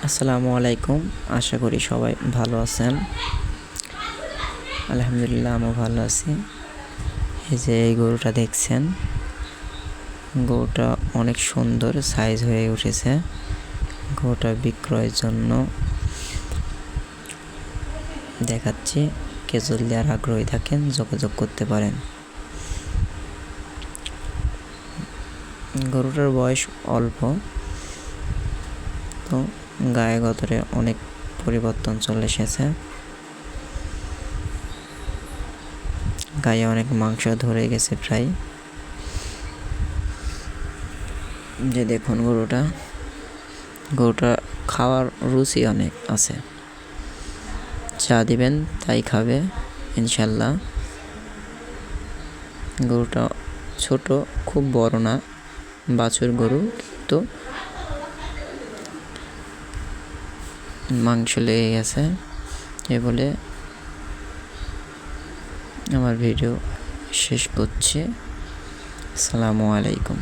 আসসালামু আলাইকুম। আশা করি সবাই ভালো আছেন। আলহামদুলিল্লাহ আমিও ভালো আছি। এই যে এই গরুটা দেখছেন, গরুটা অনেক সুন্দর সাইজ হয়ে উঠেছে। গরুটা বিক্রয়ের জন্য দেখাচ্ছি। কে যদি আর আগ্রহী থাকেন যোগাযোগ করতে পারেন। গরুটার বয়স অল্প, তো গায়ে গতরে অনেক পরিবর্তন চলে এসেছে। গায়ে অনেক মাংস ধরে গেছে প্রায়। যে দেখুন গরুটা খাওয়ার রুচি অনেক আছে। যা দিবেন তাই খাবে ইনশাল্লাহ। গরুটা ছোট, খুব বড় না, বাছুর গরু, তো মাংস লেগে গেছে। এ বলে আমার ভিডিও শেষ করছি। আসসালামু আলাইকুম।